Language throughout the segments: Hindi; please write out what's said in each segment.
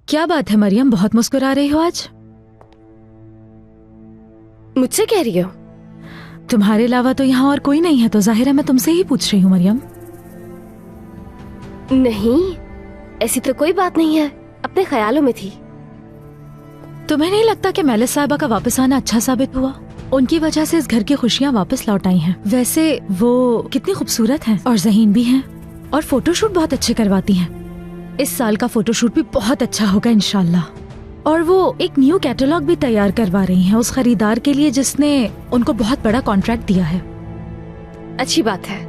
क्या बात है मरियम, बहुत मुस्कुरा रही हो आज। मुझसे कह रही हो? तुम्हारे अलावा तो यहाँ और कोई नहीं है, तो जाहिर है मैं तुमसे ही पूछ रही हूँ मरियम। नहीं, ऐसी तो कोई बात नहीं है, अपने ख्यालों में थी। तुम्हें नहीं लगता कि मेलिस साहिबा का वापस आना अच्छा साबित हुआ? उनकी वजह से इस घर की खुशियाँ वापस लौट आई हैं। वैसे वो कितनी खूबसूरत हैं और ज़हीन भी हैं, और फोटोशूट बहुत अच्छे करवाती हैं। इस साल का फोटोशूट भी बहुत अच्छा होगा इंशाल्लाह। और वो एक न्यू कैटलॉग भी तैयार करवा रही हैं उस खरीदार के लिए जिसने उनको बहुत बड़ा कॉन्ट्रैक्ट दिया है। अच्छी बात है।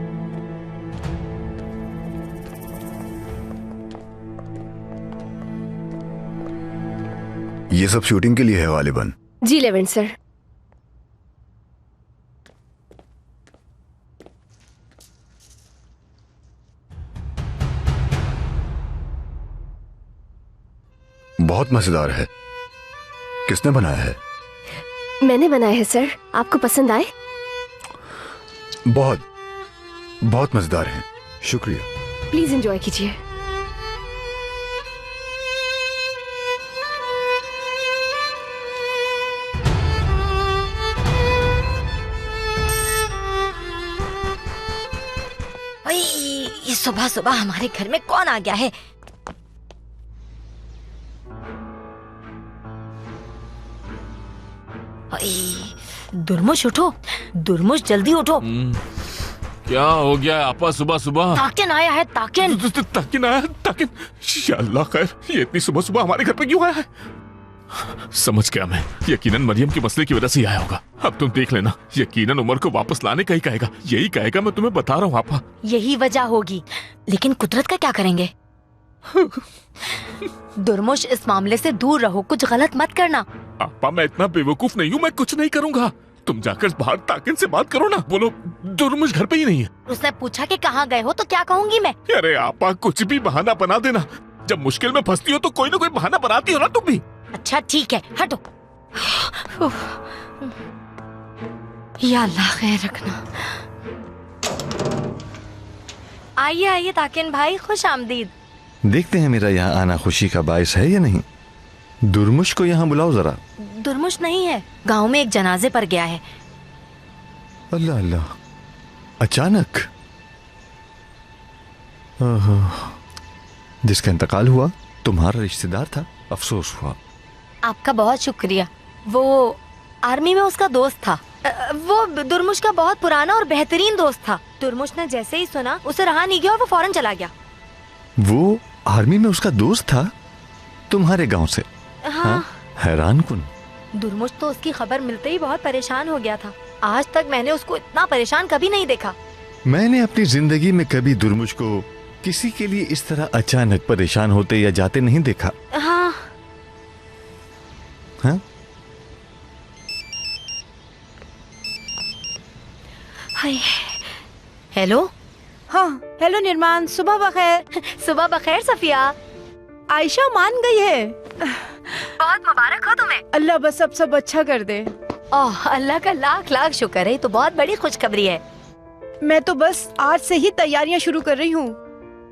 ये सब शूटिंग के लिए है गालिबन? जी लेवेंट सर। बहुत मजेदार है। किसने बनाया है? मैंने बनाया है सर। आपको पसंद आए? बहुत बहुत मजेदार है। शुक्रिया। प्लीज एंजॉय कीजिए। ये सुबह सुबह हमारे घर में कौन आ गया है? दुर्मुश उठो, दुर्मुश जल्दी उठो। क्या हो गया आपा सुबह सुबह? ताकिन आया है, ताकिन। ताकिन आया है, ताकिन। या अल्लाह खैर, ये इतनी सुबह सुबह हमारे घर पे क्यों आया है? समझ गया मैं, यकीनन मरियम के मसले की वजह से आया होगा। अब तुम देख लेना, यकीनन उमर को वापस लाने का ही कहेगा, यही कहेगा, मैं तुम्हें बता रहा हूँ आपा। यही वजह होगी, लेकिन कुदरत का क्या करेंगे? दुर्मुश, इस मामले से दूर रहो, कुछ गलत मत करना। आपा मैं इतना बेवकूफ नहीं हूँ, मैं कुछ नहीं करूँगा। तुम जाकर बाहर ताकिन से बात करो ना, बोलो दुर्मुश घर पे ही नहीं है। उसने पूछा कि कहाँ गए हो, तो क्या कहूँगी मैं? अरे आपा कुछ भी बहाना बना देना, जब मुश्किल में फंसती हो तो कोई ना कोई बहाना बनाती हो ना तुम भी। अच्छा ठीक है, हटो। या अल्लाह खैर रखना। आइए आइए ताकिन भाई, खुश आमदीद। देखते हैं मेरा यहाँ आना खुशी का बायस है या नहीं। दुर्मुश को यहाँ बुलाओ जरा। दुर्मुश नहीं है, गांव में एक जनाजे पर गया है। अल्लाह अल्लाह, अचानक? जिसका इंतकाल हुआ तुम्हारा रिश्तेदार था, अफसोस हुआ। आपका बहुत शुक्रिया। वो आर्मी में उसका दोस्त था। वो दुर्मुश का बहुत पुराना और बेहतरीन दोस्त था। दुर्मुश ने जैसे ही सुना, उसे रहा नहीं गया और वो फौरन चला गया। वो आर्मी में उसका दोस्त था तुम्हारे गांव से? हाँ। हैरान कुन। दुर्मुश तो उसकी खबर मिलते ही बहुत परेशान हो गया था। आज तक मैंने उसको इतना परेशान कभी नहीं देखा। मैंने अपनी जिंदगी में कभी दुर्मुश को किसी के लिए इस तरह अचानक परेशान होते या जाते नहीं देखा। हाँ। हाँ? हेलो। हाँ हेलो निर्माण, सुबह बखैर। सुबह बखैर सफिया। आयशा मान गई है। बहुत मुबारक हो तुम्हें। अल्लाह बस सब अच्छा कर दे। ओह अल्लाह का लाख लाख शुक्र है, तो बहुत बड़ी खुशखबरी है। मैं तो बस आज से ही तैयारियां शुरू कर रही हूँ।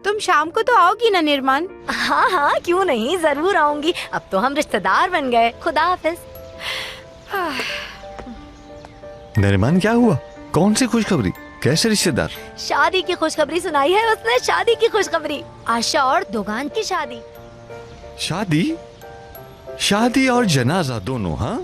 तुम शाम को तो आओगी ना निर्माण? हाँ हाँ क्यों नहीं, जरूर आऊंगी। अब तो हम रिश्तेदार बन गए। खुदा हाफिज। नरिमान क्या हुआ? कौन सी खुशखबरी? कैसे रिश्तेदार? शादी की खुशखबरी सुनाई है उसने, शादी की खुशखबरी। आशा और दोगान की शादी। शादी? शादी और जनाजा दोनों? हाँ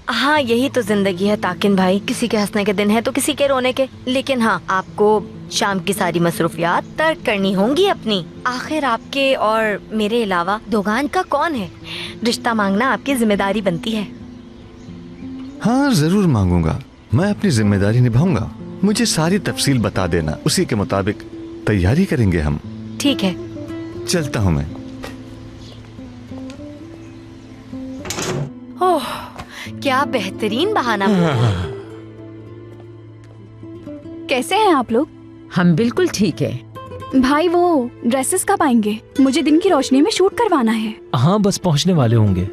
हाँ, यही तो जिंदगी है ताकिन भाई, किसी के हंसने के दिन है तो किसी के रोने के। लेकिन हाँ, आपको शाम की सारी मसरूफियात तर्क करनी होंगी अपनी। आखिर आपके और मेरे अलावा दोगान का कौन है? रिश्ता मांगना आपकी जिम्मेदारी बनती है। हाँ, जरूर मांगूंगा। मैं अपनी जिम्मेदारी निभाऊंगा। मुझे सारी तफसील बता देना, उसी के मुताबिक तैयारी करेंगे हम। ठीक है, चलता हूँ मैं। ओह, क्या बेहतरीन बहाना। कैसे हैं आप लोग? हम बिल्कुल ठीक है। भाई वो ड्रेसेस कब आएंगे? मुझे दिन की रोशनी में शूट करवाना है। हाँ, बस पहुंचने वाले होंगे।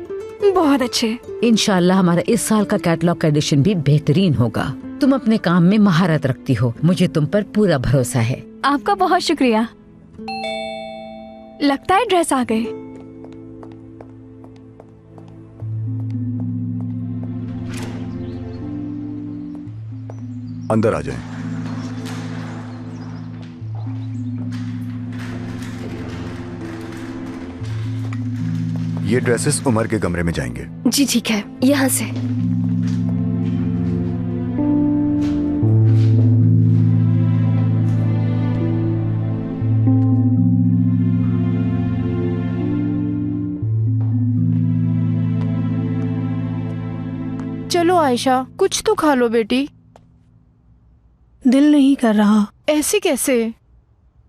बहुत अच्छे। इंशाल्लाह हमारा इस साल का कैटलॉग का एडिशन भी बेहतरीन होगा। तुम अपने काम में महारत रखती हो, मुझे तुम पर पूरा भरोसा है। आपका बहुत शुक्रिया। लगता है ड्रेस आ गए। अंदर आ जाएं। ये ड्रेसेस उमर के कमरे में जाएंगे। जी ठीक है, यहाँ से। चलो आयशा, कुछ तो खा लो बेटी। दिल नहीं कर रहा। ऐसे कैसे?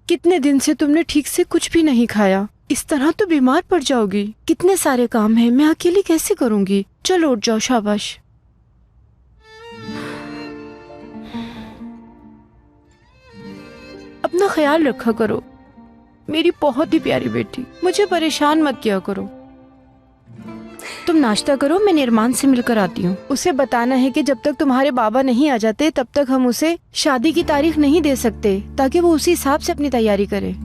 कितने दिन से तुमने ठीक से कुछ भी नहीं खाया। इस तरह तो बीमार पड़ जाओगी। कितने सारे काम हैं, मैं अकेली कैसे करूंगी। चलो उठ जाओ, शाबाश। अपना ख्याल रखा करो मेरी बहुत ही प्यारी बेटी। मुझे परेशान मत किया करो। तुम नाश्ता करो, मैं निर्माण से मिलकर आती हूँ। उसे बताना है कि जब तक तुम्हारे बाबा नहीं आ जाते तब तक हम उसे शादी की तारीख नहीं दे सकते, ताकि वो उसी हिसाब से अपनी तैयारी करे।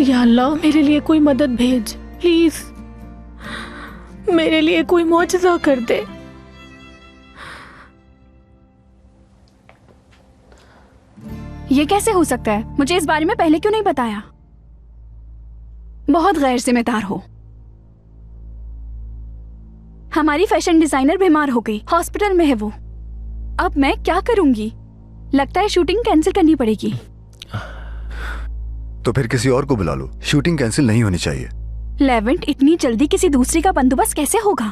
या अल्लाह, मेरे लिए कोई मदद भेज प्लीज। मेरे लिए कोई मौजज़ा कर दे। ये कैसे हो सकता है? मुझे इस बारे में पहले क्यों नहीं बताया? बहुत गैर जिम्मेदार हो। हमारी फैशन डिजाइनर बीमार हो गई, हॉस्पिटल में है वो। अब मैं क्या करूंगी? लगता है शूटिंग कैंसिल करनी पड़ेगी। तो फिर किसी और को बुला लो। शूटिंग कैंसिल नहीं होनी चाहिए। लेवेंट, इतनी जल्दी किसी दूसरी का बंदोबस्त कैसे होगा?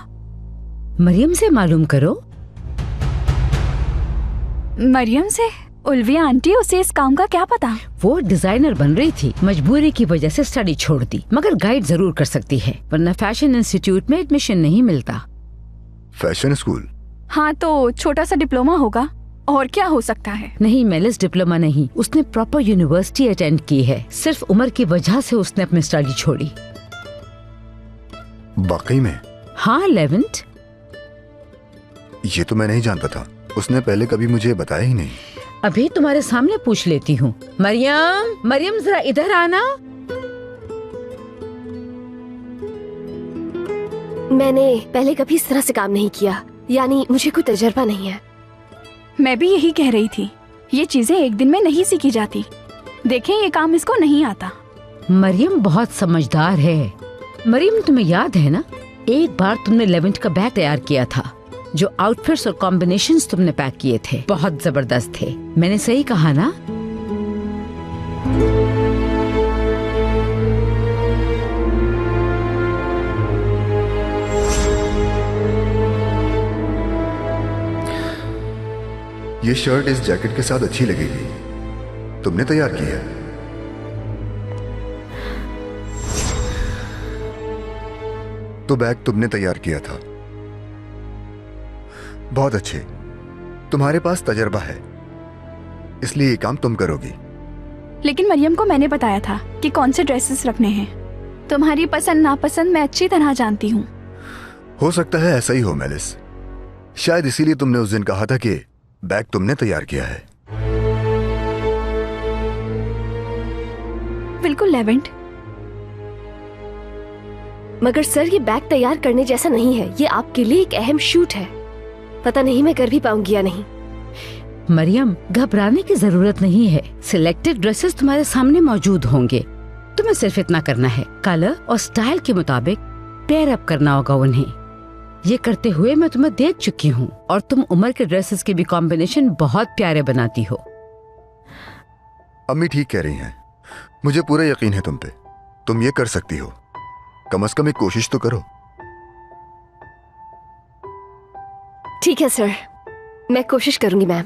मरियम से मालूम करो। मरियम से? उल्विया आंटी, उसे इस काम का क्या पता? वो डिजाइनर बन रही थी, मजबूरी की वजह से स्टडी छोड़ दी, मगर गाइड जरूर कर सकती है, वरना फैशन इंस्टीट्यूट में एडमिशन नहीं मिलता। Fashion school? हाँ, तो छोटा सा डिप्लोमा होगा, और क्या हो सकता है? नहीं मेलिस, डिप्लोमा नहीं, उसने प्रॉपर यूनिवर्सिटी अटेंड की है। सिर्फ उम्र की वजह से उसने अपनी स्टडी छोड़ी। वाकई में? हाँ लेवेंट। ये तो मैं नहीं जानता था। उसने पहले कभी मुझे बताया ही नहीं। अभी तुम्हारे सामने पूछ लेती हूँ। मरियम, मरियम जरा इधर आना। मैंने पहले कभी इस तरह से काम नहीं किया, यानी मुझे कोई तजर्बा नहीं है। मैं भी यही कह रही थी, ये चीजें एक दिन में नहीं सीखी जाती। देखें, ये काम इसको नहीं आता। मरियम बहुत समझदार है। मरियम, तुम्हें याद है ना, एक बार तुमने लेवेंट का बैग तैयार किया था। जो आउटफिट्स और कॉम्बिनेशंस तुमने पैक किए थे बहुत जबरदस्त थे। मैंने सही कहा ना? ये शर्ट इस जैकेट के साथ अच्छी लगेगी। तुमने तैयार की है? तो बैग तुमने तैयार किया था। बहुत अच्छे। तुम्हारे पास तजर्बा है, इसलिए ये काम तुम करोगी। लेकिन मरियम को मैंने बताया था कि कौन से ड्रेसेस रखने हैं। तुम्हारी पसंद नापसंद मैं अच्छी तरह जानती हूँ। हो सकता है ऐसा ही हो मेलिस, शायद इसीलिए तुमने उस दिन कहा था कि बैग तुमने तैयार किया है। बिल्कुल लेवेंट। मगर सर ये बैग तैयार करने जैसा नहीं है, ये आपके लिए एक अहम शूट है। पता नहीं मैं कर भी पाऊंगी या नहीं। मरियम, घबराने की जरूरत नहीं है। सिलेक्टेड ड्रेसेस तुम्हारे सामने मौजूद होंगे। तुम्हें सिर्फ इतना करना है, कलर और स्टाइल के मुताबिक पेयर अप करना होगा उन्हें। ये करते हुए मैं तुम्हें देख चुकी हूँ और तुम उमर के ड्रेसेस के भी कॉम्बिनेशन बहुत प्यारे बनाती हो। अम्मी ठीक कह रही हैं। मुझे पूरा यकीन है तुम पे। तुम ये कर सकती हो। कम से कम एक कोशिश तो करो। ठीक है सर, मैं कोशिश करूंगी मैम।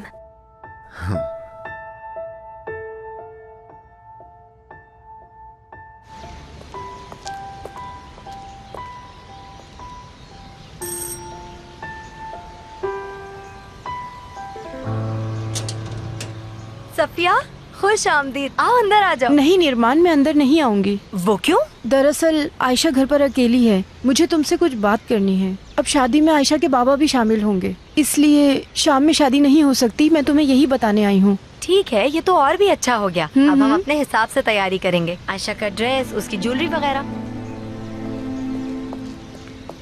सफिया, खुश आमदीद। आओ अंदर आ जाओ। नहीं निर्माण, मैं अंदर नहीं आऊंगी। वो क्यों? दरअसल आयशा घर पर अकेली है, मुझे तुमसे कुछ बात करनी है। अब शादी में आयशा के बाबा भी शामिल होंगे, इसलिए शाम में शादी नहीं हो सकती। मैं तुम्हें यही बताने आई हूँ। ठीक है, ये तो और भी अच्छा हो गया। अब हम अपने हिसाब से तैयारी करेंगे। आयशा का ड्रेस, उसकी ज्वेलरी वगैरह।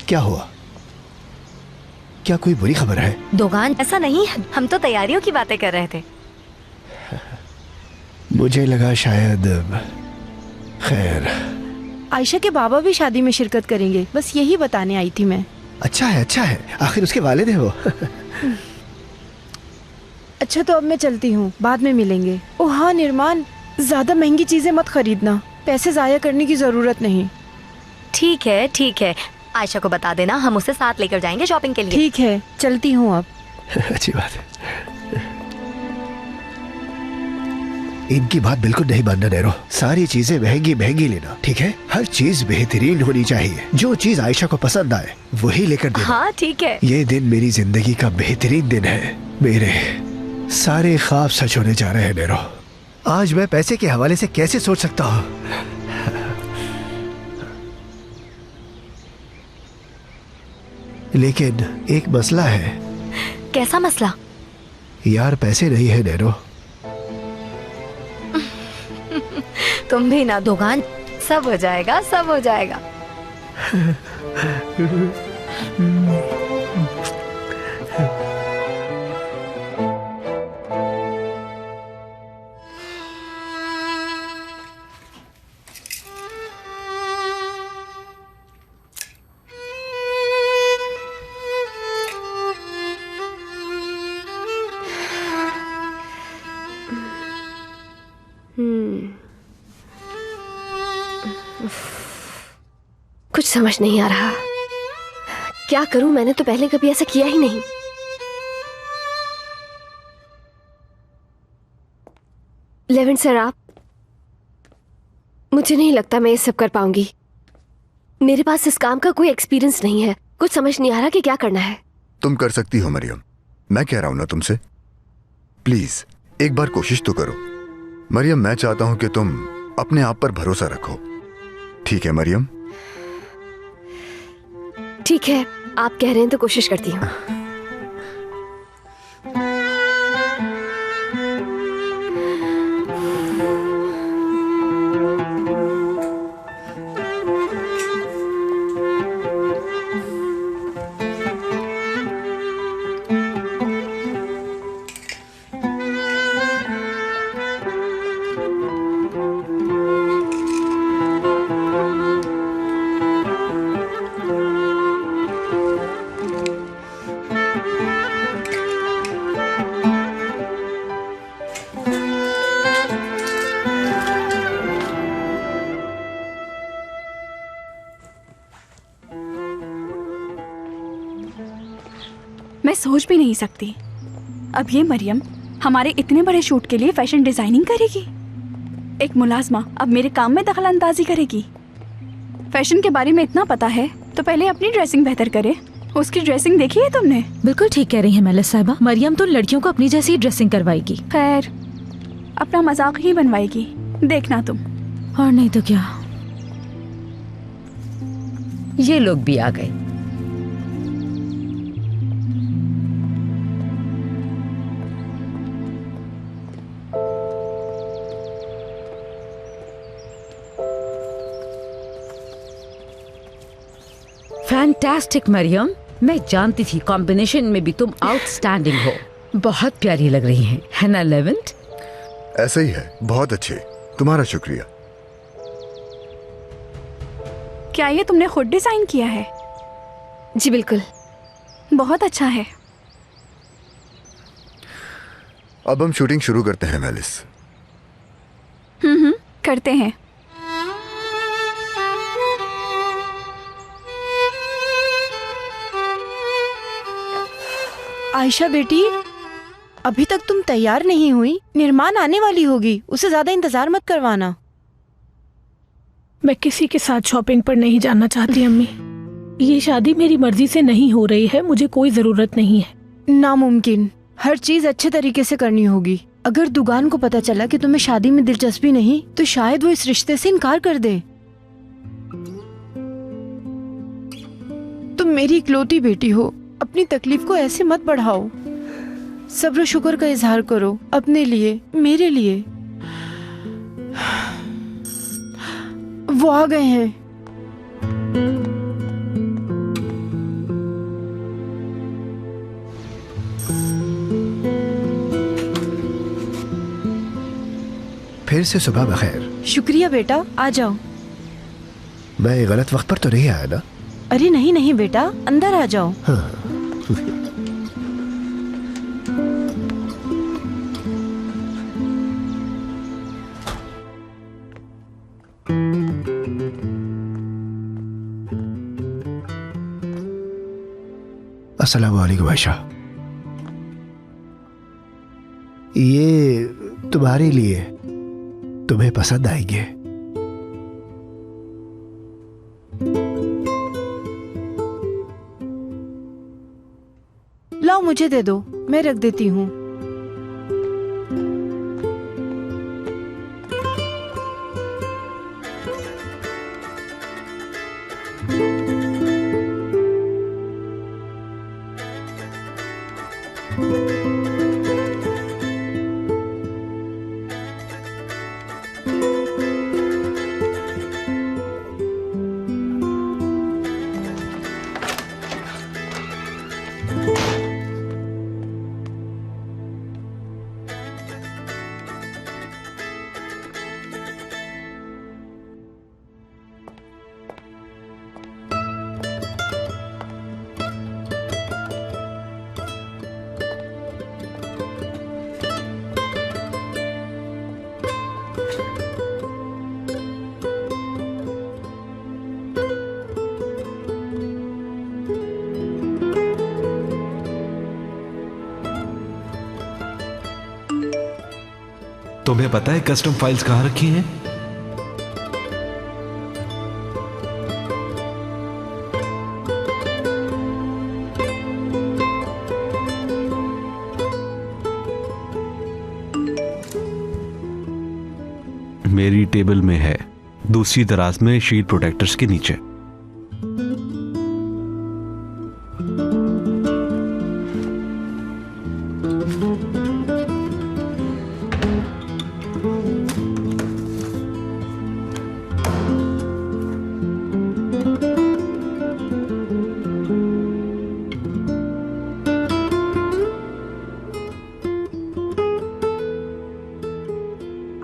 क्या हुआ? क्या कोई बुरी खबर है? दोगान, ऐसा नहीं है, हम तो तैयारियों की बातें कर रहे थे। मुझे लगा शायद। खैर, आयशा के बाबा भी शादी में शिरकत करेंगे, बस यही बताने आई थी मैं। अच्छा है, अच्छा है। आखिर उसके वालिद हैं वो। अच्छा तो अब मैं चलती हूँ, बाद में मिलेंगे। ओह हाँ निर्माण, ज्यादा महंगी चीजें मत खरीदना, पैसे जाया करने की जरूरत नहीं। ठीक है ठीक है, आयशा को बता देना, हम उसे साथ लेकर जाएंगे शॉपिंग के लिए। ठीक है, चलती हूँ अब। अच्छी बात है। इनकी बात बिल्कुल नहीं मानना नैरो। सारी चीजें महंगी महंगी लेना, ठीक है? हर चीज बेहतरीन होनी चाहिए। जो चीज आयशा को पसंद आए वही लेकर देना। हाँ ठीक है। ये दिन मेरी जिंदगी का बेहतरीन दिन है। मेरे सारे ख्वाब सच होने जा रहे हैं नैरो। आज मैं पैसे के हवाले से कैसे सोच सकता हूँ? लेकिन एक मसला है। कैसा मसला? यार पैसे नहीं है नैरो। तुम भी ना दोगान, सब हो जाएगा, सब हो जाएगा। कुछ समझ नहीं आ रहा, क्या करूं? मैंने तो पहले कभी ऐसा किया ही नहीं। लेवेंट सर, आप, मुझे नहीं लगता मैं ये सब कर पाऊंगी। मेरे पास इस काम का कोई एक्सपीरियंस नहीं है। कुछ समझ नहीं आ रहा कि क्या करना है। तुम कर सकती हो मरियम, मैं कह रहा हूं ना तुमसे। प्लीज एक बार कोशिश तो करो। मरियम, मैं चाहता हूं कि तुम अपने आप पर भरोसा रखो। ठीक है मरियम? ठीक है, आप कह रहे हैं तो कोशिश करती हूँ। मैं सोच भी नहीं सकती, अब ये मरियम हमारे इतने बड़े शूट के लिए फैशन डिजाइनिंग करेगी। एक मुलाजमा अब मेरे काम में दखल अंदाजी करेगी। फैशन के बारे में इतना पता है तो पहले अपनी ड्रेसिंग बेहतर करे। उसकी ड्रेसिंग देखी है तुमने? बिल्कुल ठीक कह रही है मेलिस साहिबा। मरियम तो लड़कियों को अपनी जैसी ड्रेसिंग करवाएगी। खैर, अपना मजाक ही बनवाएगी, देखना तुम। और नहीं तो क्या। ये लोग भी आ गए। फैंटास्टिक मरियम, मैं जानती थी कॉम्बिनेशन में भी तुम आउटस्टैंडिंग हो। बहुत प्यारी लग रही हैं, है ना लेवेंट? ऐसा ही है, बहुत अच्छे, तुम्हारा शुक्रिया। क्या ये तुमने खुद डिजाइन किया है? जी बिल्कुल। बहुत अच्छा है। अब हम शूटिंग शुरू करते हैं मेलिस। करते हैं। आयशा बेटी, अभी तक तुम तैयार नहीं हुई। निर्माण आने वाली होगी, उसे ज्यादा इंतजार मत करवाना। मैं किसी के साथ शॉपिंग पर नहीं जाना चाहती अम्मी। ये शादी मेरी मर्जी से नहीं हो रही है, मुझे कोई जरूरत नहीं है। नामुमकिन, हर चीज अच्छे तरीके से करनी होगी। अगर दुगान को पता चला कि तुम्हें शादी में दिलचस्पी नहीं, तो शायद वो इस रिश्ते से इनकार कर दे। तुम मेरी इकलौती बेटी हो, अपनी तकलीफ को ऐसे मत बढ़ाओ। सब्र शुक्र का इजहार करो, अपने लिए, मेरे लिए। वो आ गए हैं। फिर से सुबह बखैर। शुक्रिया बेटा, आ जाओ। मैं गलत वक्त पर तो नहीं आया ना? अरे नहीं नहीं बेटा, अंदर आ जाओ। हाँ। अस्सलाम वालेकुम आयशा। ये तुम्हारे लिए, तुम्हें पसंद आएंगे। लाओ मुझे दे दो, मैं रख देती हूँ। तुम्हें पता है कस्टम फाइल्स कहां रखी हैं? मेरी टेबल में है, दूसरी दराज में शीट प्रोटेक्टर्स के नीचे।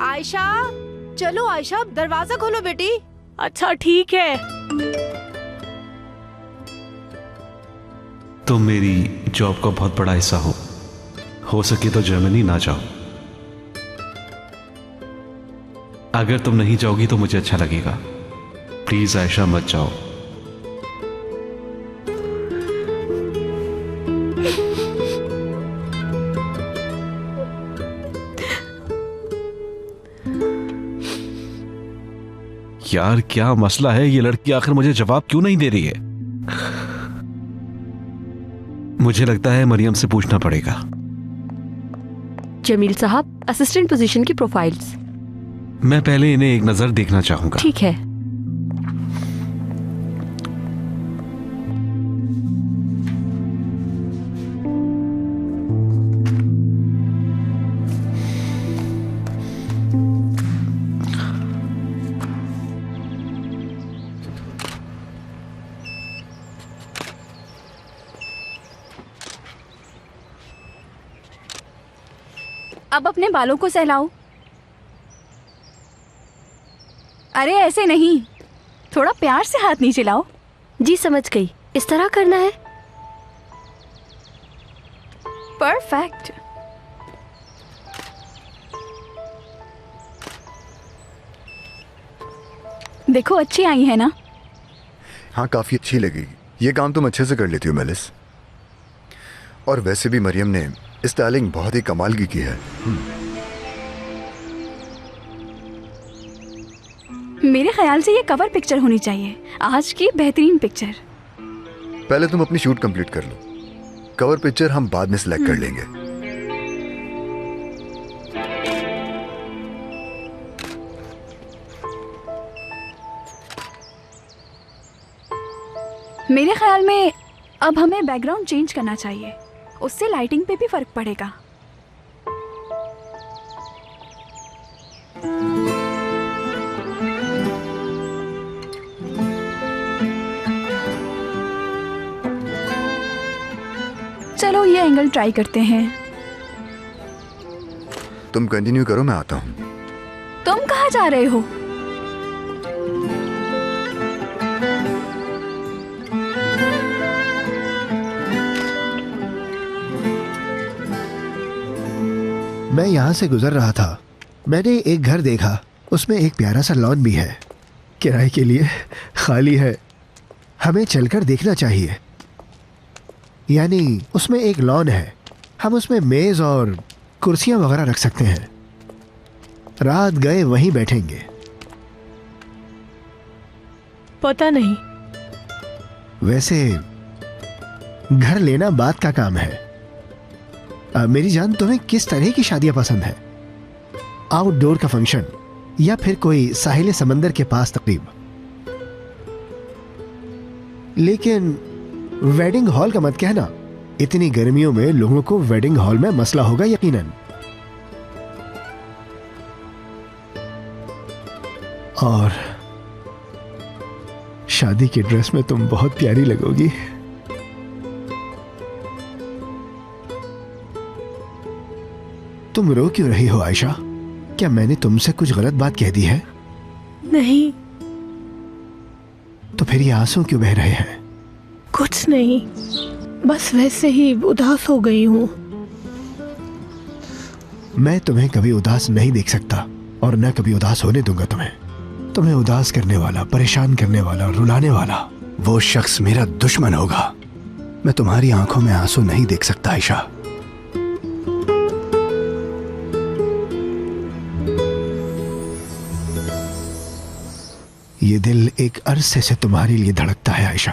आयशा, चलो आयशा, दरवाजा खोलो बेटी। अच्छा ठीक है। तुम मेरी जॉब का बहुत बड़ा हिस्सा हो सके तो जर्मनी ना जाओ। अगर तुम नहीं जाओगी तो मुझे अच्छा लगेगा। प्लीज आयशा, मत जाओ। यार क्या मसला है? ये लड़की आखिर मुझे जवाब क्यों नहीं दे रही है? मुझे लगता है मरियम से पूछना पड़ेगा। जमील साहब, असिस्टेंट पोजीशन की प्रोफाइल्स। मैं पहले इन्हें एक नजर देखना चाहूंगा। ठीक है। अब अपने बालों को सहलाओ। अरे ऐसे नहीं, थोड़ा प्यार से हाथ नीचे लाओ। जी समझ गई, इस तरह करना है। परफेक्ट। देखो अच्छी आई है ना? हाँ, काफी अच्छी लगेगी। ये काम तुम अच्छे से कर लेती हो मेलिस। और वैसे भी मरियम ने स्टाइलिंग बहुत ही कमाल की है। मेरे ख्याल से ये कवर पिक्चर होनी चाहिए, आज की बेहतरीन पिक्चर। पहले तुम अपनी शूट कंप्लीट कर लो, कवर पिक्चर हम बाद में सिलेक्ट कर लेंगे। मेरे ख्याल में अब हमें बैकग्राउंड चेंज करना चाहिए, उससे लाइटिंग पे भी फर्क पड़ेगा। चलो ये एंगल ट्राई करते हैं। तुम कंटिन्यू करो, मैं आता हूं। तुम कहाँ जा रहे हो? मैं यहाँ से गुजर रहा था, मैंने एक घर देखा, उसमें एक प्यारा सा लॉन भी है, किराए के लिए खाली है। हमें चलकर देखना चाहिए। यानी उसमें एक लॉन है, हम उसमें मेज और कुर्सियां वगैरह रख सकते हैं। रात गए वहीं बैठेंगे। पता नहीं, वैसे घर लेना बात का काम है। मेरी जान, तुम्हें किस तरह की शादियां पसंद है? आउटडोर का फंक्शन या फिर कोई साहिल समंदर के पास तकरीब? लेकिन वेडिंग हॉल का मत कहना, इतनी गर्मियों में लोगों को वेडिंग हॉल में मसला होगा यकीनन। और शादी की ड्रेस में तुम बहुत प्यारी लगोगी। तुम रो क्यों रही हो आयशा? क्या मैंने तुमसे कुछ गलत बात कह दी है? नहीं। तो फिर ये आंसू क्यों बह रहे हैं? कुछ नहीं, बस वैसे ही उदास हो गई हूँ। मैं तुम्हें कभी उदास नहीं देख सकता और न कभी उदास होने दूंगा तुम्हें। तुम्हें उदास करने वाला, परेशान करने वाला, रुलाने वाला वो शख्स मेरा दुश्मन होगा। मैं तुम्हारी आंखों में आंसू नहीं देख सकता आयशा। ये दिल एक अरसे से तुम्हारे लिए धड़कता है आयशा।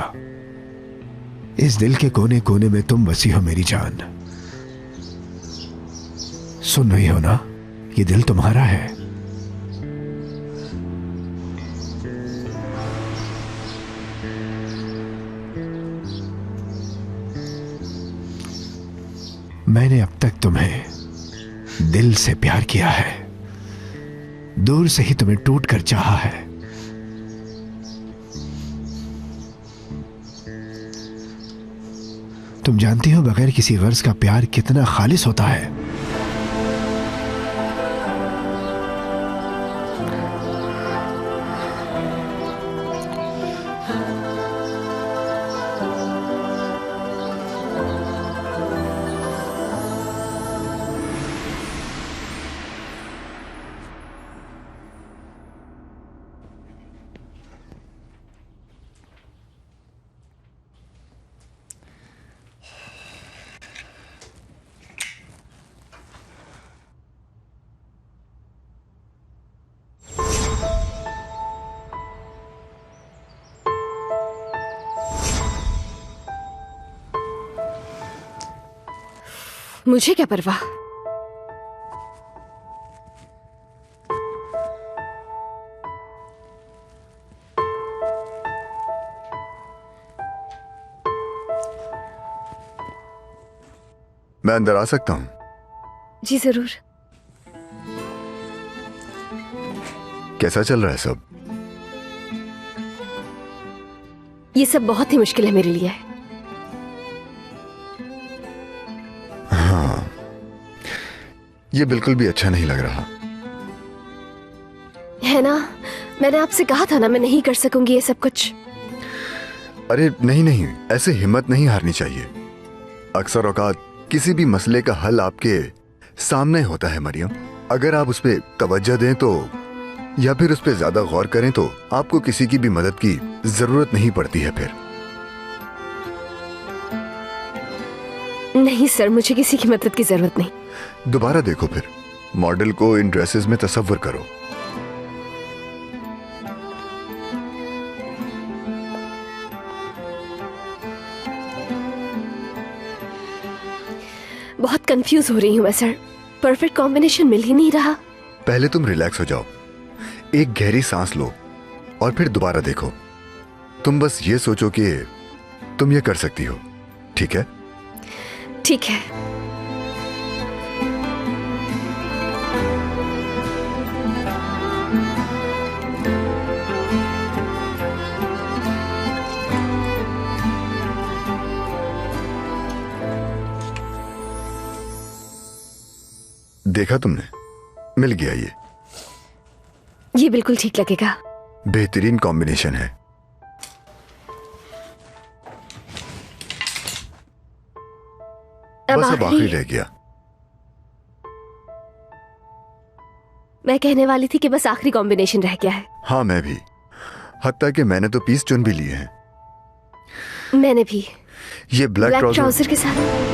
इस दिल के कोने कोने में तुम बसी हो मेरी जान। सुन रही हो ना, ये दिल तुम्हारा है। मैंने अब तक तुम्हें दिल से प्यार किया है, दूर से ही तुम्हें टूट कर चाहा है। तुम जानती हो बगैर किसी गर्ज का प्यार कितना खालिस होता है। मुझे क्या परवाह। मैं अंदर आ सकता हूं? जी जरूर। कैसा चल रहा है सब? ये सब बहुत ही मुश्किल है मेरे लिए। ये बिल्कुल भी अच्छा नहीं लग रहा। है ना, मैंने आपसे कहा था ना मैं नहीं कर सकूंगी ये सब कुछ। अरे नहीं नहीं, ऐसे हिम्मत नहीं हारनी चाहिए। अक्सर औकात किसी भी मसले का हल आपके सामने होता है मरियम। अगर आप उस पर तवज्जो दें तो, या फिर उस पर ज्यादा गौर करें तो आपको किसी की भी मदद की जरूरत नहीं पड़ती है फिर। नहीं सर, मुझे किसी की मदद की जरूरत नहीं। दोबारा देखो फिर, मॉडल को इन ड्रेसेस में तसव्वुर करो। बहुत कंफ्यूज हो रही हूँ मैं सर, परफेक्ट कॉम्बिनेशन मिल ही नहीं रहा। पहले तुम रिलैक्स हो जाओ, एक गहरी सांस लो और फिर दोबारा देखो। तुम बस ये सोचो कि तुम ये कर सकती हो, ठीक है? ठीक है। देखा तुमने, मिल गया ये बिल्कुल ठीक लगेगा। बेहतरीन कॉम्बिनेशन है। बस अब आखिरी रह गया। मैं कहने वाली थी कि बस आखिरी कॉम्बिनेशन रह गया है। हाँ मैं भी, हत्ता कि मैंने तो पीस चुन भी लिए हैं। मैंने भी। ये ब्लैक ट्राउजर के साथ।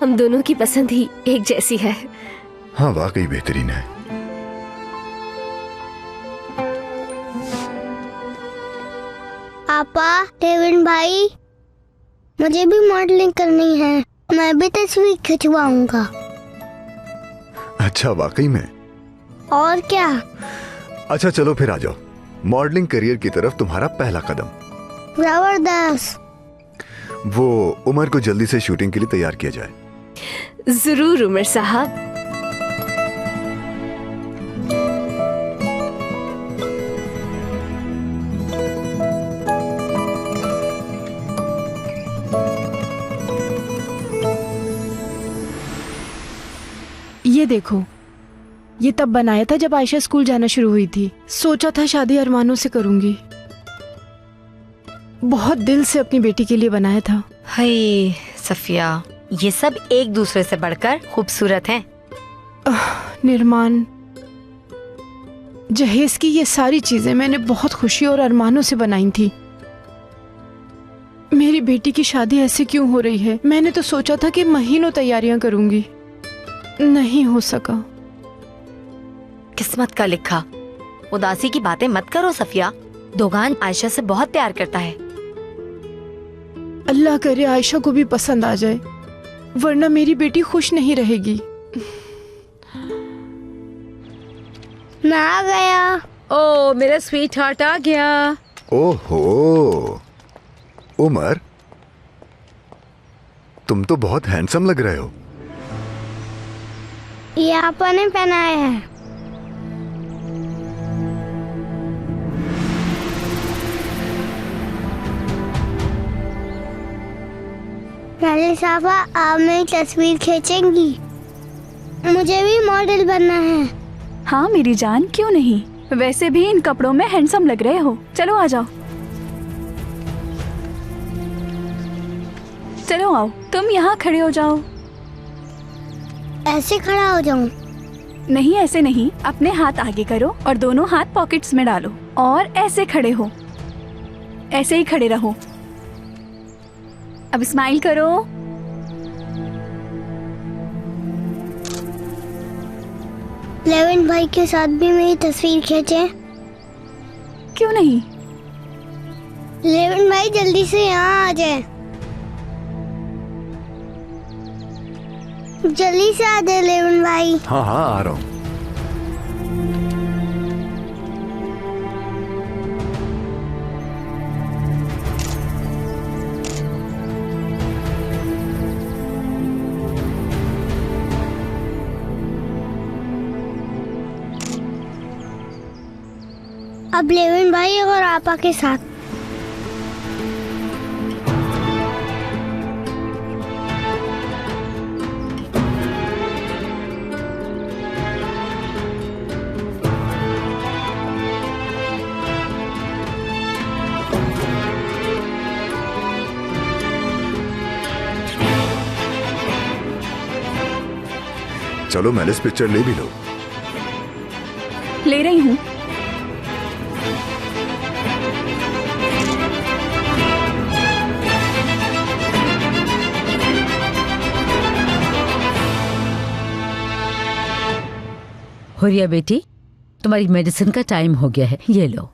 हम दोनों की पसंद ही एक जैसी है। हाँ वाकई बेहतरीन है। पापा, डेविड भाई, मुझे भी मॉडलिंग करनी है, मैं भी तस्वीर खिंचवाऊंगा। अच्छा वाकई में? और क्या। अच्छा चलो फिर आ जाओ, मॉडलिंग करियर की तरफ तुम्हारा पहला कदम। जबरदस्त। वो उमर को जल्दी से शूटिंग के लिए तैयार किया जाए। जरूर उमर साहब। ये देखो, ये तब बनाया था जब आयशा स्कूल जाना शुरू हुई थी। सोचा था शादी अरमानों से करूंगी। बहुत दिल से अपनी बेटी के लिए बनाया था। हाय सफिया, ये सब एक दूसरे से बढ़कर खूबसूरत हैं। निर्माण, जहेज की ये सारी चीजें मैंने बहुत खुशी और अरमानों से बनाई थी। मेरी बेटी की शादी ऐसे क्यों हो रही है? मैंने तो सोचा था कि महीनों तैयारियां करूंगी, नहीं हो सका। किस्मत का लिखा। उदासी की बातें मत करो सफिया, दोगान आयशा से बहुत प्यार करता है। अल्लाह करे आयशा को भी पसंद आ जाए, वरना मेरी बेटी खुश नहीं रहेगी। मैं आ गया। ओ मेरा स्वीट हार्ट आ गया। ओहो उमर, तुम तो बहुत हैंडसम लग रहे हो। ये आपने पहनाया है। पहले साफा, आप मेरी तस्वीर खींचेंगी? मुझे भी मॉडल बनना है। हाँ मेरी जान, क्यों नहीं। वैसे भी इन कपड़ों में हैंडसम लग रहे हो। चलो आ जाओ। चलो आओ, तुम यहाँ खड़े हो जाओ। ऐसे खड़ा हो जाऊं? नहीं ऐसे नहीं, अपने हाथ आगे करो और दोनों हाथ पॉकेट्स में डालो और ऐसे खड़े हो। ऐसे ही खड़े रहो। अब स्माइल करो। लेविन भाई के साथ भी मेरी तस्वीर खींचे। क्यों नहीं? लेविन भाई जल्दी से यहाँ आ जाए। जल्दी से आ दे लेवन भाई। हाँ हाँ आ रहा हूँ। अब लेवन भाई और आपा के साथ। चलो मैलिस पिक्चर ले भी लो। ले रही हूँ। हुरिया बेटी, तुम्हारी मेडिसिन का टाइम हो गया है, ये लो।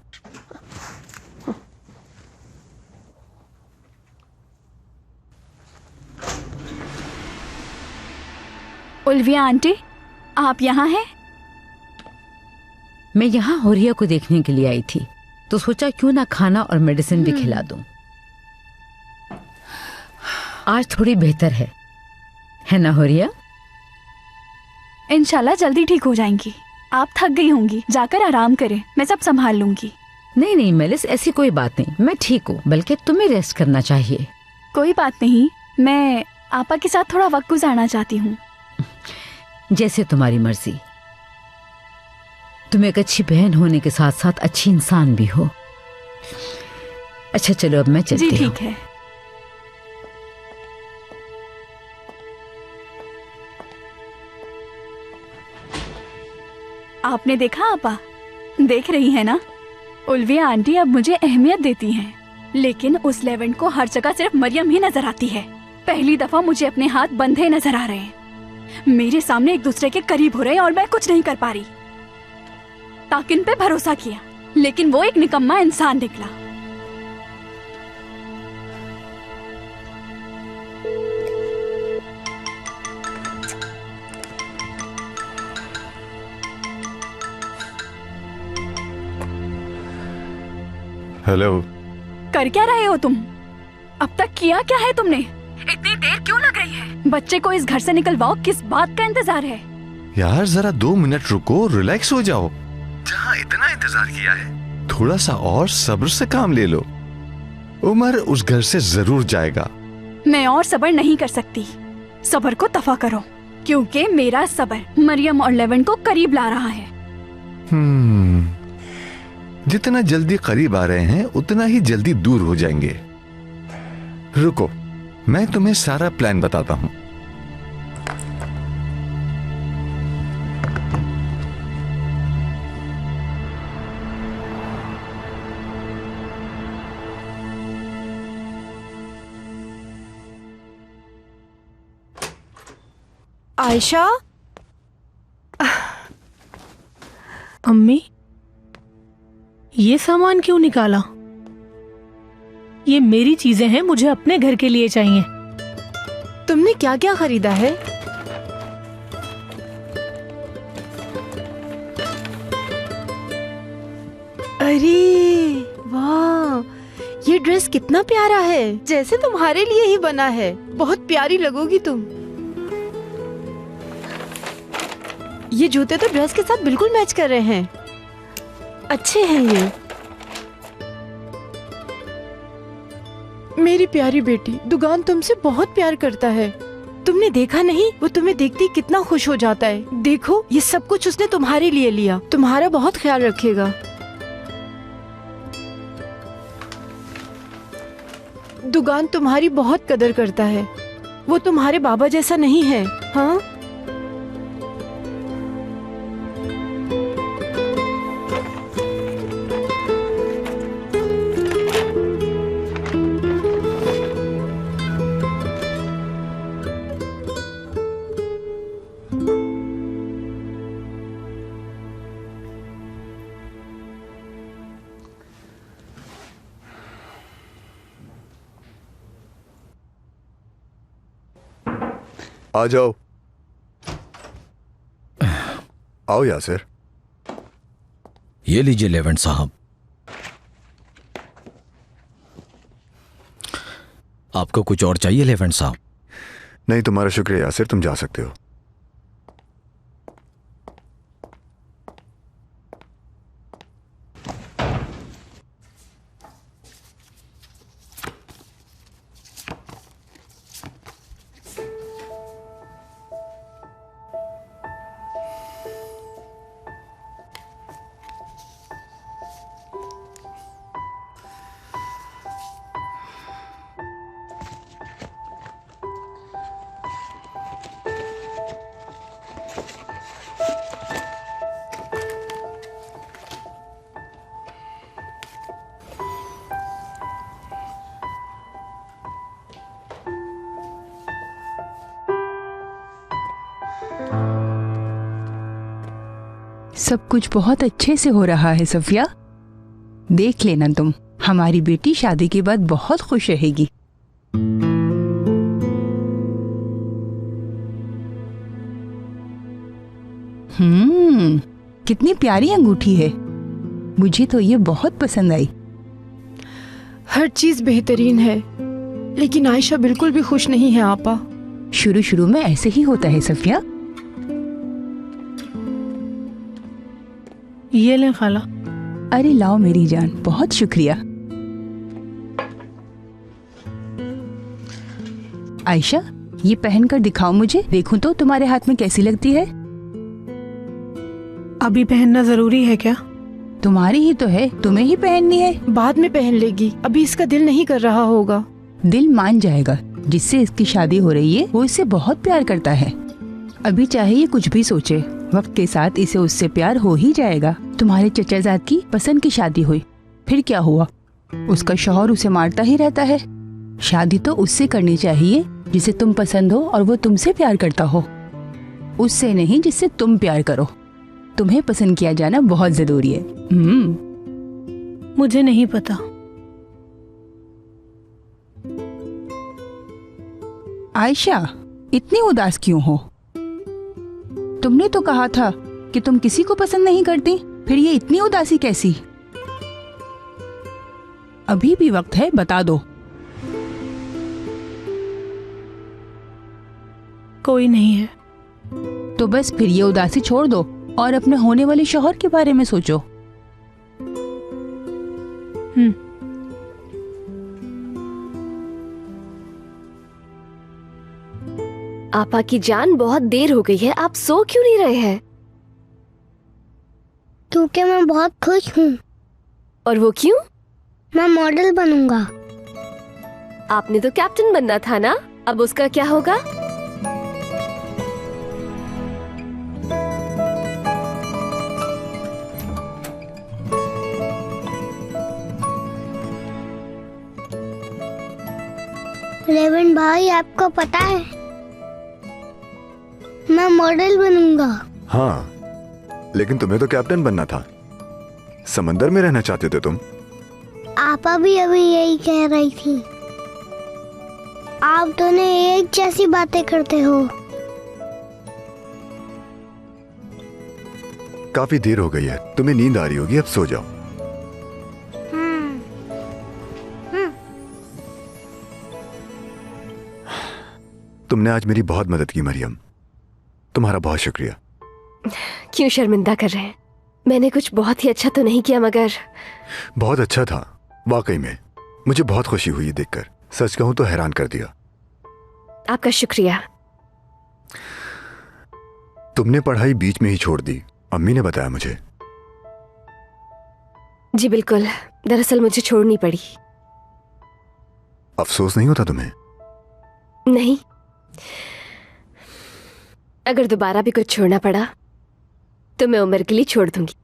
उल्विया आंटी, आप यहाँ हैं? मैं यहाँ हुरिया को देखने के लिए आई थी, तो सोचा क्यों ना खाना और मेडिसिन भी खिला दूं। आज थोड़ी बेहतर है ना हुरिया? इंशाल्लाह जल्दी ठीक हो जाएंगी। आप थक गई होंगी, जाकर आराम करें, मैं सब संभाल लूंगी। नहीं नहीं मेलिस, ऐसी कोई बात नहीं, मैं ठीक हूँ, बल्कि तुम्हें रेस्ट करना चाहिए। कोई बात नहीं, मैं आपा के साथ थोड़ा वक्त गुजारना चाहती हूँ। जैसे तुम्हारी मर्जी। तुम एक अच्छी बहन होने के साथ साथ अच्छी इंसान भी हो। अच्छा चलो अब मैं चलती हूँ। जी ठीक है। आपने देखा आपा? देख रही है ना, उल्विया आंटी अब मुझे अहमियत देती हैं, लेकिन उस लेवेंट को हर जगह सिर्फ मरियम ही नजर आती है। पहली दफा मुझे अपने हाथ बंधे नजर आ रहे हैं, मेरे सामने एक दूसरे के करीब हो रहे हैं और मैं कुछ नहीं कर पा रही। ताकिन पे भरोसा किया, लेकिन वो एक निकम्मा इंसान निकला। हेलो। कर क्या रहे हो तुम? अब तक किया क्या है तुमने? इतनी देर क्यों लग रही है? बच्चे को इस घर से निकलवाओ, किस बात का इंतजार है? यार जरा 2 मिनट रुको, रिलैक्स हो जाओ। जहाँ इतना इंतजार किया है, थोड़ा सा और सब्र से काम ले लो। उमर उस घर से जरूर जाएगा। मैं और सब्र नहीं कर सकती। सब्र को दफा करो, क्योंकि मेरा सब्र मरियम और लेवन को करीब ला रहा है। जितना जल्दी करीब आ रहे हैं, उतना ही जल्दी दूर हो जाएंगे। रुको, मैं तुम्हें सारा प्लान बताता हूँ। आयशा, अम्मी, ये सामान क्यों निकाला? ये मेरी चीजें हैं, मुझे अपने घर के लिए चाहिए। तुमने क्या क्या खरीदा है? अरे वाह, ये ड्रेस कितना प्यारा है, जैसे तुम्हारे लिए ही बना है। बहुत प्यारी लगोगी तुम। ये जूते तो ड्रेस के साथ बिल्कुल मैच कर रहे हैं, अच्छे हैं ये। मेरी प्यारी बेटी, दुगान तुमसे बहुत प्यार करता है। तुमने देखा नहीं, वो तुम्हें देखते ही कितना खुश हो जाता है। देखो, ये सब कुछ उसने तुम्हारे लिए लिया, तुम्हारा बहुत ख्याल रखेगा। दुगान तुम्हारी बहुत कदर करता है, वो तुम्हारे बाबा जैसा नहीं है। हाँ, आ जाओ। आओ यासिर। ये लीजिए लेवेंट साहब। आपको कुछ और चाहिए लेवेंट साहब? नहीं, तुम्हारा शुक्रिया यासिर, तुम जा सकते हो। सब कुछ बहुत अच्छे से हो रहा है सफिया। देख लेना तुम, हमारी बेटी शादी के बाद बहुत खुश रहेगी। कितनी प्यारी अंगूठी है, मुझे तो ये बहुत पसंद आई। हर चीज बेहतरीन है, लेकिन आयशा बिल्कुल भी खुश नहीं है आपा। शुरू शुरू में ऐसे ही होता है सफिया। ये ले खाला। अरे लाओ मेरी जान, बहुत शुक्रिया। आयशा, ये पहनकर दिखाओ मुझे, देखूं तो तुम्हारे हाथ में कैसी लगती है। अभी पहनना जरूरी है क्या? तुम्हारी ही तो है, तुम्हें ही पहननी है। बाद में पहन लेगी, अभी इसका दिल नहीं कर रहा होगा। दिल मान जाएगा, जिससे इसकी शादी हो रही है वो इससे बहुत प्यार करता है। अभी चाहे ये कुछ भी सोचे, वक्त के साथ इसे उससे प्यार हो ही जाएगा। तुम्हारे चचाजाद की पसंद की शादी हुई, फिर क्या हुआ? उसका शौहर उसे मारता ही रहता है। शादी तो उससे करनी चाहिए जिसे तुम पसंद हो और वो तुमसे प्यार करता हो, उससे नहीं जिससे तुम प्यार करो। तुम्हें पसंद किया जाना बहुत जरूरी है। मुझे नहीं पता। आयशा, इतनी उदास क्यों हो? तुमने तो कहा था कि तुम किसी को पसंद नहीं करती, फिर ये इतनी उदासी कैसी? अभी भी वक्त है, बता दो। कोई नहीं है। तो बस फिर ये उदासी छोड़ दो और अपने होने वाले शौहर के बारे में सोचो। आपा की जान, बहुत देर हो गई है, आप सो क्यों नहीं रहे हैं? क्योंकि मैं बहुत खुश हूँ। और वो क्यों? मैं मॉडल बनूंगा। आपने तो कैप्टन बनना था ना, अब उसका क्या होगा? रेवन भाई, आपको पता है मैं मॉडल बनूंगा। हाँ, लेकिन तुम्हें तो कैप्टन बनना था। समंदर में रहना चाहते थे तुम। आपा भी अभी यही कह रही थी। आप दोनों एक जैसी बातें करते हो। काफी देर हो गई है, तुम्हें नींद आ रही होगी, अब सो जाओ। तुमने आज मेरी बहुत मदद की मरियम, तुम्हारा बहुत शुक्रिया। क्यों शर्मिंदा कर रहे हैं? मैंने कुछ बहुत ही अच्छा तो नहीं किया, मगर बहुत अच्छा था वाकई में। मुझे बहुत खुशी हुई देखकर, सच कहूं तो हैरान कर दिया। आपका शुक्रिया। तुमने पढ़ाई बीच में ही छोड़ दी, अम्मी ने बताया मुझे। जी बिल्कुल, दरअसल मुझे छोड़नी पड़ी। अफसोस नहीं होता तुम्हें? नहीं, अगर दोबारा भी कुछ छोड़ना पड़ा तो मैं उम्र के लिए छोड़ दूंगी।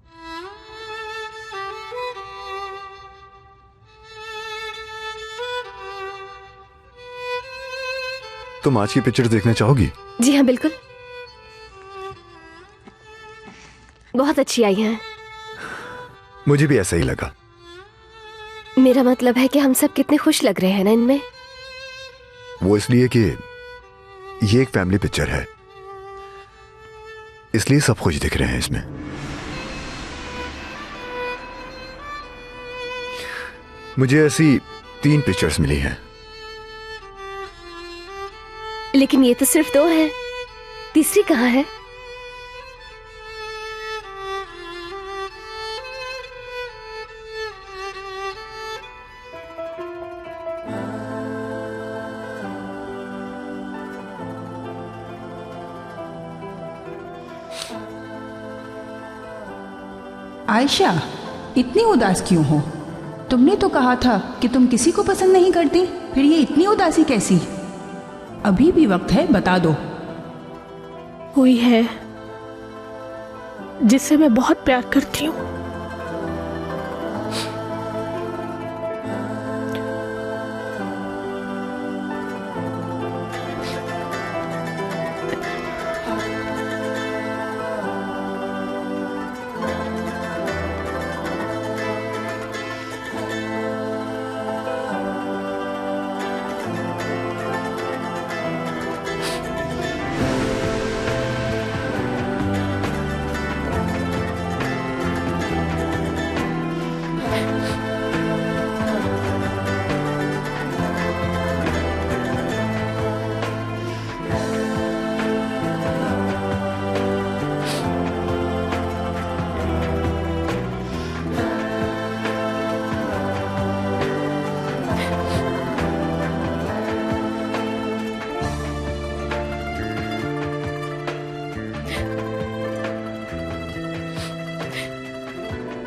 तुम आज की पिक्चर देखना चाहोगी? जी हाँ बिल्कुल, बहुत अच्छी आई हैं। मुझे भी ऐसा ही लगा। मेरा मतलब है कि हम सब कितने खुश लग रहे हैं ना इनमें। वो इसलिए कि ये एक फैमिली पिक्चर है। इसलिए सब कुछ दिख रहे हैं इसमें। मुझे ऐसी 3 पिक्चर्स मिली हैं। लेकिन ये तो सिर्फ 2 है, तीसरी कहाँ है? आयशा, इतनी उदास क्यों हो? तुमने तो कहा था कि तुम किसी को पसंद नहीं करती, फिर ये इतनी उदासी कैसी? अभी भी वक्त है, बता दो। कोई है जिससे मैं बहुत प्यार करती हूँ।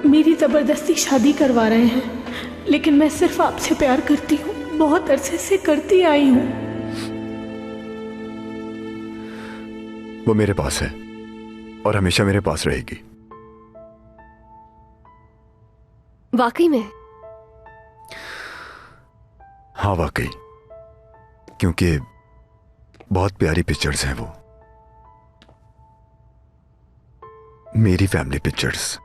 मेरी जबरदस्ती शादी करवा रहे हैं, लेकिन मैं सिर्फ आपसे प्यार करती हूँ, बहुत अरसे से करती आई हूँ। वो मेरे पास है और हमेशा मेरे पास रहेगी। वाकई में? हाँ वाकई, क्योंकि बहुत प्यारी पिक्चर्स हैं वो, मेरी फैमिली पिक्चर्स।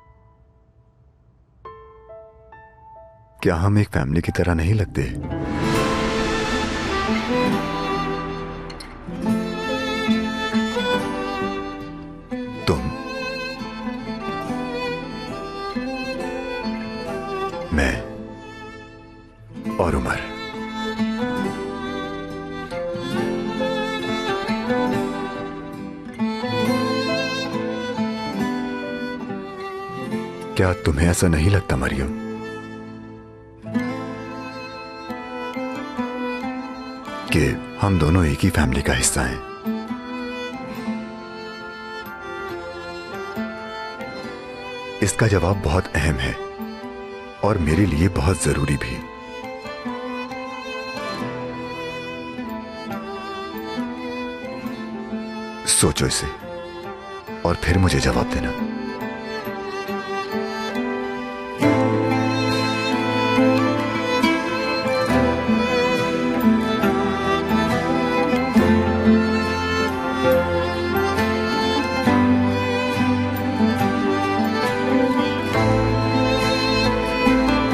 क्या हम एक फैमिली की तरह नहीं लगते? तुम, मैं और उमर। क्या तुम्हें ऐसा नहीं लगता मरियम कि हम दोनों एक ही फैमिली का हिस्सा हैं? इसका जवाब बहुत अहम है और मेरे लिए बहुत जरूरी भी। सोचो इसे और फिर मुझे जवाब देना।